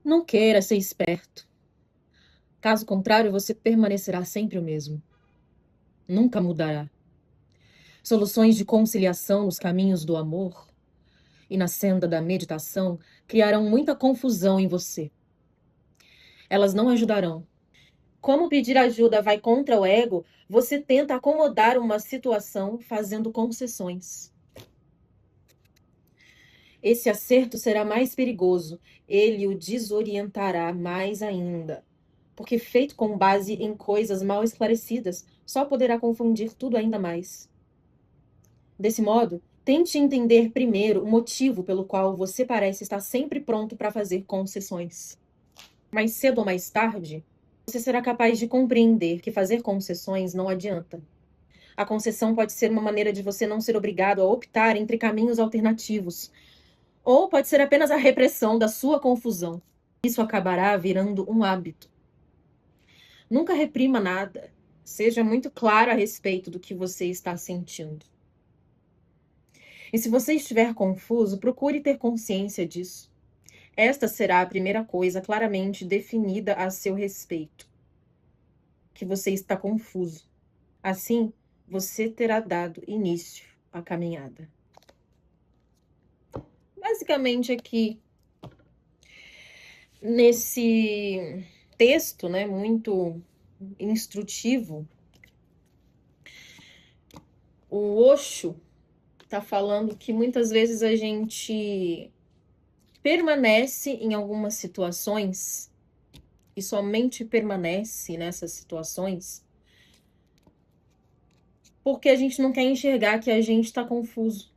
Não queira ser esperto. Caso contrário, você permanecerá sempre o mesmo. Nunca mudará. Soluções de conciliação nos caminhos do amor e na senda da meditação criarão muita confusão em você. Elas não ajudarão. Como pedir ajuda vai contra o ego, você tenta acomodar uma situação fazendo concessões. Esse acerto será mais perigoso. Ele o desorientará mais ainda. Porque feito com base em coisas mal esclarecidas, só poderá confundir tudo ainda mais. Desse modo, tente entender primeiro o motivo pelo qual você parece estar sempre pronto para fazer concessões. Mais cedo ou mais tarde, você será capaz de compreender que fazer concessões não adianta. A concessão pode ser uma maneira de você não ser obrigado a optar entre caminhos alternativos, ou pode ser apenas a repressão da sua confusão. Isso acabará virando um hábito. Nunca reprima nada. Seja muito claro a respeito do que você está sentindo. E se você estiver confuso, procure ter consciência disso. Esta será a primeira coisa claramente definida a seu respeito. Que você está confuso. Assim, você terá dado início à caminhada. Basicamente aqui, nesse texto, né, muito instrutivo, o Osho está falando que muitas vezes a gente permanece em algumas situações e somente permanece nessas situações porque a gente não quer enxergar que a gente está confuso.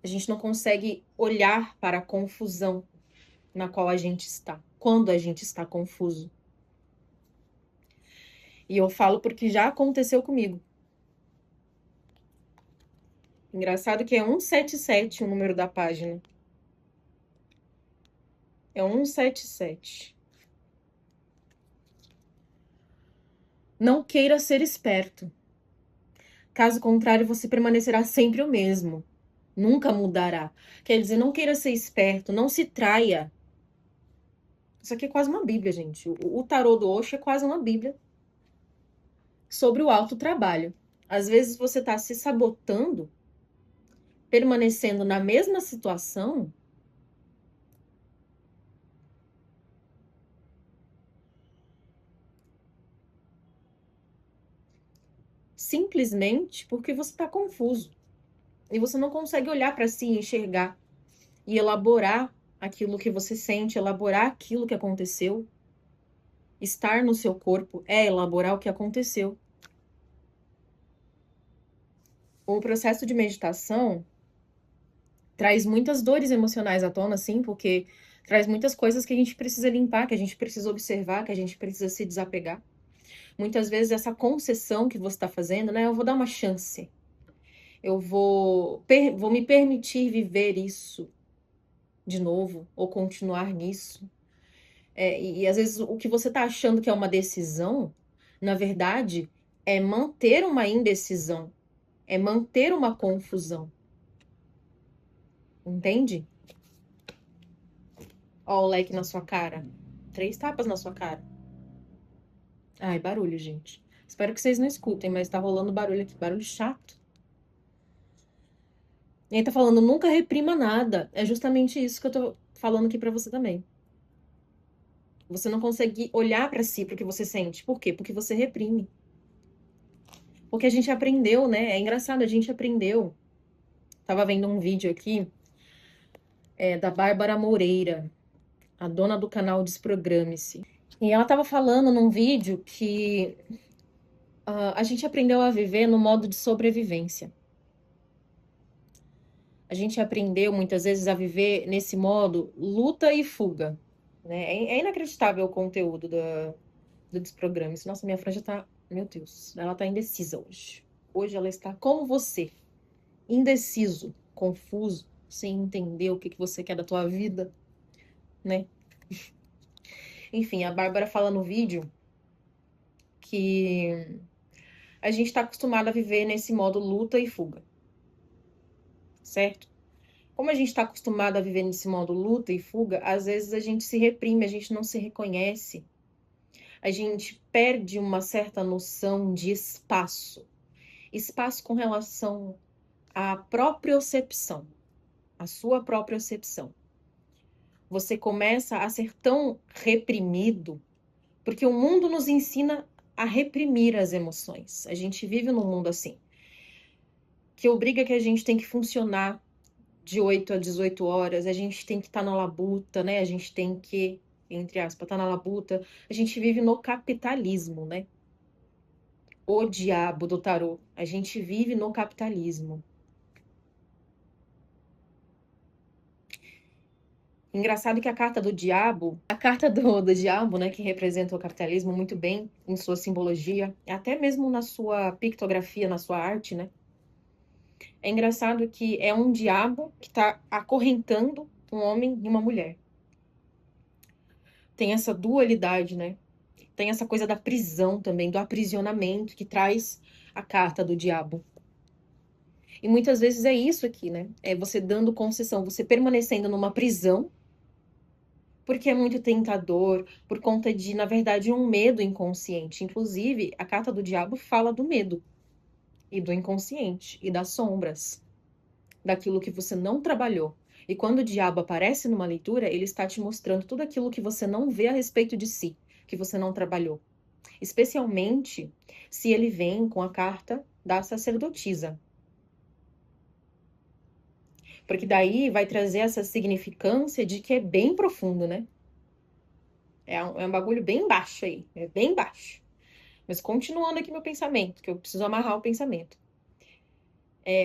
A gente não consegue olhar para a confusão na qual a gente está, quando a gente está confuso. E eu falo porque já aconteceu comigo. Engraçado que é 177 o número da página. É 177. Não queira ser esperto. Caso contrário, você permanecerá sempre o mesmo. Nunca mudará. Quer dizer, não queira ser esperto, não se traia. Isso aqui é quase uma Bíblia, gente. O tarô do Osho é quase uma Bíblia sobre o autotrabalho. Às vezes você está se sabotando, permanecendo na mesma situação, simplesmente porque você está confuso. E você não consegue olhar para si, enxergar e elaborar aquilo que você sente, elaborar aquilo que aconteceu. Estar no seu corpo é elaborar o que aconteceu. O processo de meditação traz muitas dores emocionais à tona, sim, porque traz muitas coisas que a gente precisa limpar, que a gente precisa observar, que a gente precisa se desapegar. Muitas vezes essa concessão que você está fazendo, né? Eu vou dar uma chance. Eu vou me permitir viver isso de novo, ou continuar nisso. E às vezes o que você está achando que é uma decisão, na verdade, é manter uma indecisão, é manter uma confusão. Entende? Ó, o leque na sua cara. 3 tapas na sua cara. Ai, barulho, gente. Espero que vocês não escutem, mas tá rolando barulho aqui. Barulho chato. E aí tá falando, nunca reprima nada. É justamente isso que eu tô falando aqui pra você também. Você não consegue olhar pra si, pro que você sente. Por quê? Porque você reprime. Porque a gente aprendeu, né? É engraçado, a gente aprendeu. Tava vendo um vídeo aqui, da Bárbara Moreira, a dona do canal Desprograme-se. E ela tava falando num vídeo que a gente aprendeu a viver no modo de sobrevivência. A gente aprendeu muitas vezes a viver nesse modo luta e fuga. Né? É inacreditável o conteúdo do Desprograme-se. Nossa, minha franja tá. Meu Deus, ela tá indecisa hoje. Hoje ela está como você, indeciso, confuso, sem entender o que você quer da tua vida, né? Enfim, a Bárbara fala no vídeo que a gente está acostumado a viver nesse modo luta e fuga, certo? Como a gente está acostumado a viver nesse modo luta e fuga, às vezes a gente se reprime, a gente não se reconhece. A gente perde uma certa noção de espaço. Espaço com relação à propriocepção, à sua propriocepção. Você começa a ser tão reprimido, porque o mundo nos ensina a reprimir as emoções. A gente vive num mundo assim, que obriga que a gente tem que funcionar de 8 a 18 horas, a gente tem que estar na labuta, né? A gente tem que, entre aspas, estar na labuta. A gente vive no capitalismo, né? O diabo do tarô. A gente vive no capitalismo. Engraçado que a carta do diabo, do diabo, né, que representa o capitalismo muito bem em sua simbologia, até mesmo na sua pictografia, na sua arte, né? É engraçado que é um diabo que está acorrentando um homem e uma mulher. Tem essa dualidade, né? Tem essa coisa da prisão também, do aprisionamento que traz a carta do diabo. E muitas vezes é isso aqui, né? É você dando concessão, você permanecendo numa prisão, porque é muito tentador, por conta de, na verdade, um medo inconsciente. Inclusive, a carta do diabo fala do medo, e do inconsciente, e das sombras, daquilo que você não trabalhou. E quando o diabo aparece numa leitura, ele está te mostrando tudo aquilo que você não vê a respeito de si, que você não trabalhou. Especialmente se ele vem com a carta da sacerdotisa. Porque daí vai trazer essa significância de que é bem profundo, né? É um bagulho bem baixo aí, é bem baixo. Mas continuando aqui meu pensamento, que eu preciso amarrar o pensamento.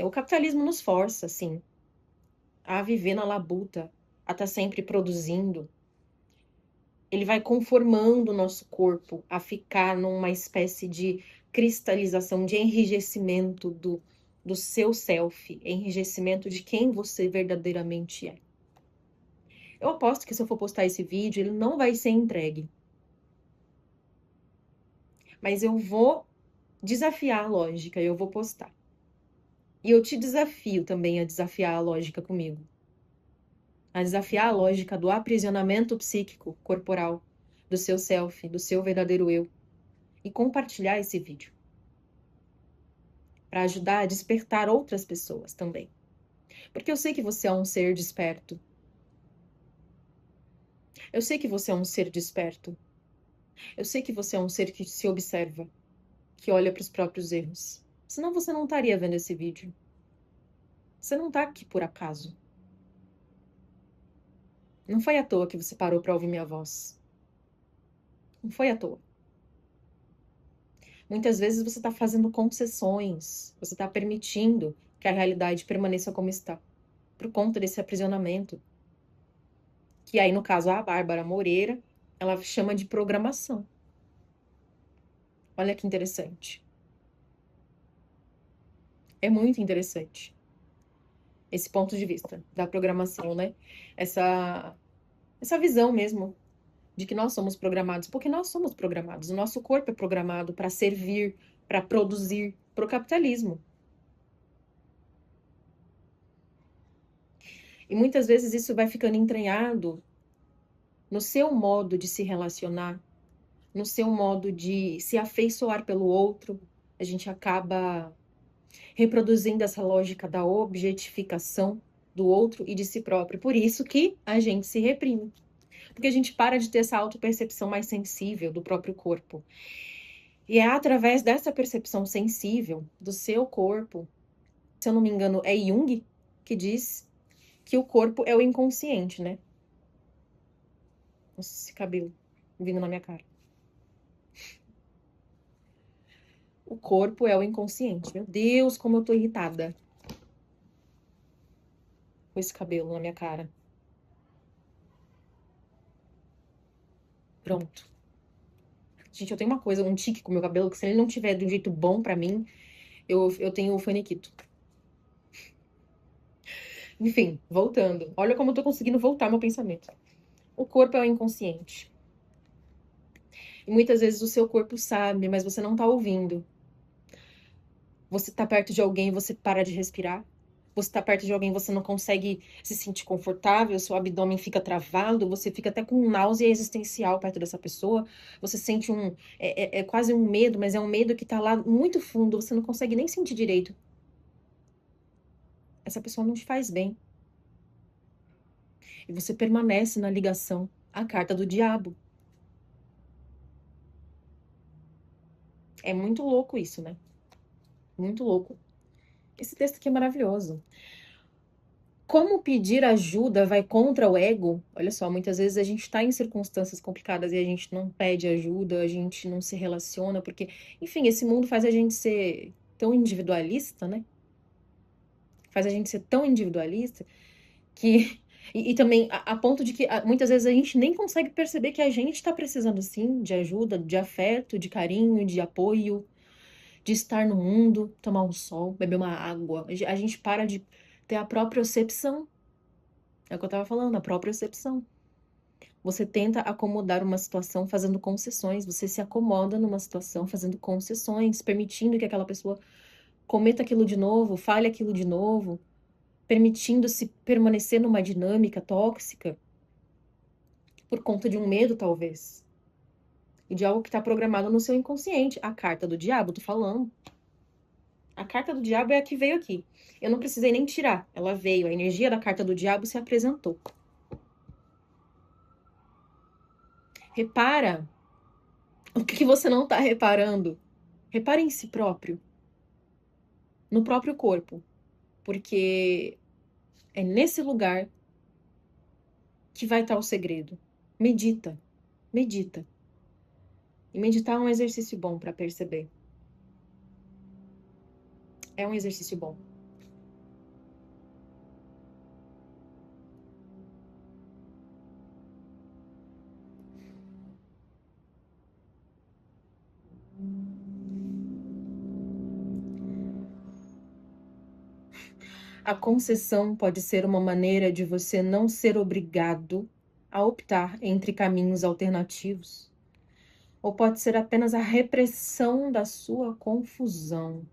O capitalismo nos força, assim, a viver na labuta, a estar sempre produzindo. Ele vai conformando o nosso corpo a ficar numa espécie de cristalização, de enrijecimento do seu self, enrijecimento de quem você verdadeiramente é. Eu aposto que se eu for postar esse vídeo, ele não vai ser entregue. Mas eu vou desafiar a lógica e eu vou postar. E eu te desafio também a desafiar a lógica comigo. A desafiar a lógica do aprisionamento psíquico, corporal, do seu self, do seu verdadeiro eu. E compartilhar esse vídeo. Para ajudar a despertar outras pessoas também. Porque eu sei que você é um ser desperto. Eu sei que você é um ser desperto. Eu sei que você é um ser que se observa, que olha para os próprios erros. Senão você não estaria vendo esse vídeo. Você não está aqui por acaso. Não foi à toa que você parou para ouvir minha voz. Não foi à toa. Muitas vezes você está fazendo concessões, você está permitindo que a realidade permaneça como está, por conta desse aprisionamento. Que aí, no caso, a Bárbara Moreira, ela chama de programação. Olha que interessante. É muito interessante esse ponto de vista da programação, né? Essa visão mesmo de que nós somos programados, porque nós somos programados. O nosso corpo é programado para servir, para produzir, para o capitalismo. E muitas vezes isso vai ficando entranhado no seu modo de se relacionar, no seu modo de se afeiçoar pelo outro. A gente acaba reproduzindo essa lógica da objetificação do outro e de si próprio. Por isso que a gente se reprime. Porque a gente para de ter essa autopercepção mais sensível do próprio corpo. E é através dessa percepção sensível do seu corpo, se eu não me engano, é Jung que diz que o corpo é o inconsciente, né? Nossa, esse cabelo vindo na minha cara. O corpo é o inconsciente. Meu Deus, como eu tô irritada com esse cabelo na minha cara. Pronto. Gente, eu tenho uma coisa, um tique com o meu cabelo, que se ele não tiver de um jeito bom pra mim, eu tenho o faniquito. Enfim, voltando. Olha como eu tô conseguindo voltar meu pensamento. O corpo é o inconsciente. E muitas vezes o seu corpo sabe, mas você não tá ouvindo. Você tá perto de alguém e você para de respirar. Você tá perto de alguém, você não consegue se sentir confortável, seu abdômen fica travado, você fica até com náusea existencial perto dessa pessoa. Você sente é quase um medo, mas é um medo que tá lá muito fundo, você não consegue nem sentir direito. Essa pessoa não te faz bem. E você permanece na ligação. A carta do diabo. É muito louco isso, né? Muito louco. Esse texto aqui é maravilhoso. Como pedir ajuda vai contra o ego? Olha só, muitas vezes a gente está em circunstâncias complicadas e a gente não pede ajuda, a gente não se relaciona, porque, enfim, esse mundo faz a gente ser tão individualista, né? Faz a gente ser tão individualista que. E também a ponto de que muitas vezes a gente nem consegue perceber que a gente está precisando, sim, de ajuda, de afeto, de carinho, de apoio, de estar no mundo, tomar um sol, beber uma água. A gente para de ter a própria percepção. É o que eu tava falando, a própria percepção. Você tenta acomodar uma situação fazendo concessões, você se acomoda numa situação fazendo concessões, permitindo que aquela pessoa cometa aquilo de novo, fale aquilo de novo, permitindo-se permanecer numa dinâmica tóxica por conta de um medo, talvez, e de algo que está programado no seu inconsciente. A carta do diabo, tô falando. A carta do diabo é a que veio aqui. Eu não precisei nem tirar, ela veio. A energia da carta do diabo se apresentou. Repara o que você não está reparando. Repare em si próprio, no próprio corpo, porque é nesse lugar que vai estar o segredo. Medita, medita. E meditar é um exercício bom para perceber. É um exercício bom. A concessão pode ser uma maneira de você não ser obrigado a optar entre caminhos alternativos, ou pode ser apenas a repressão da sua confusão.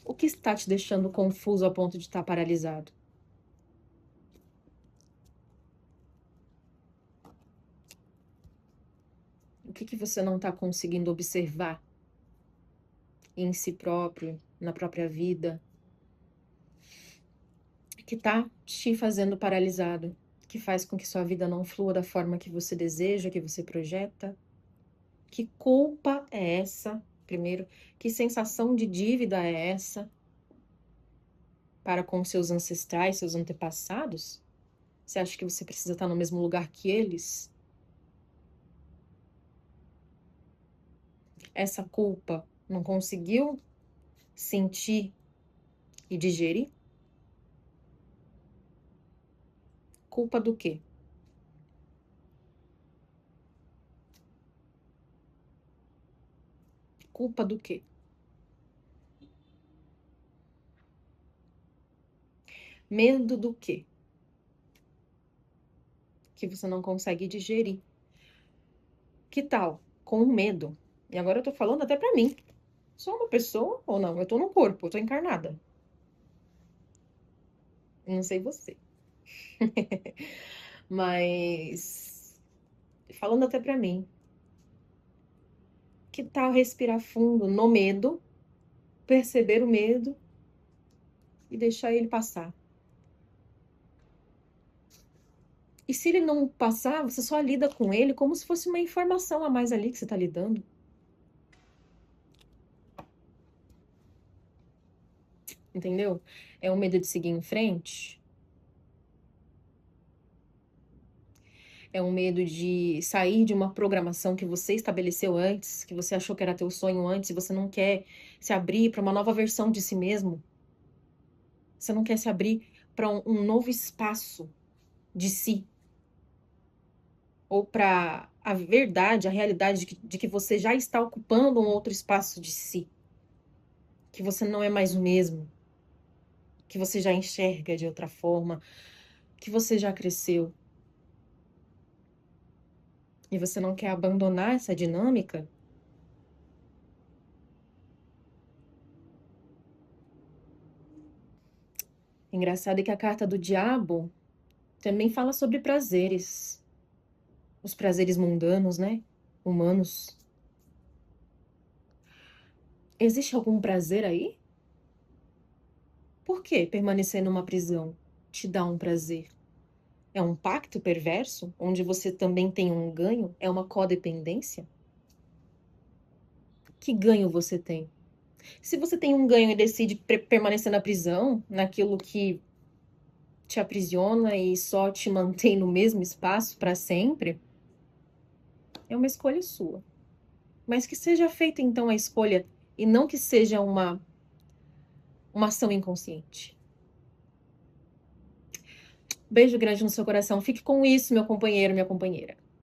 O que está te deixando confuso a ponto de estar paralisado? O que você não está conseguindo observar em si próprio, na própria vida, que está te fazendo paralisado, que faz com que sua vida não flua da forma que você deseja, que você projeta? Que culpa é essa? Primeiro, que sensação de dívida é essa para com seus ancestrais, seus antepassados? Você acha que você precisa estar no mesmo lugar que eles? Essa culpa não conseguiu sentir e digerir? Culpa do quê? Culpa do quê? Medo do quê? Que você não consegue digerir. Que tal? Com medo. E agora eu tô falando até pra mim. Sou uma pessoa ou não? Eu tô no corpo, eu tô encarnada. Não sei você. Mas falando até pra mim. Que tal respirar fundo no medo, perceber o medo e deixar ele passar? E se ele não passar, você só lida com ele como se fosse uma informação a mais ali que você tá lidando. Entendeu? É o medo de seguir em frente. É um medo de sair de uma programação que você estabeleceu antes, que você achou que era teu sonho antes, e você não quer se abrir para uma nova versão de si mesmo. Você não quer se abrir para um novo espaço de si. Ou para a verdade, a realidade de que você já está ocupando um outro espaço de si. Que você não é mais o mesmo. Que você já enxerga de outra forma. Que você já cresceu. E você não quer abandonar essa dinâmica. Engraçado é que a carta do diabo também fala sobre prazeres. Os prazeres mundanos, né? Humanos. Existe algum prazer aí? Por que permanecer numa prisão te dá um prazer? É um pacto perverso, onde você também tem um ganho? É uma codependência? Que ganho você tem? Se você tem um ganho e decide permanecer na prisão, naquilo que te aprisiona e só te mantém no mesmo espaço para sempre, é uma escolha sua. Mas que seja feita então a escolha e não que seja uma ação inconsciente. Beijo grande no seu coração. Fique com isso, meu companheiro, minha companheira.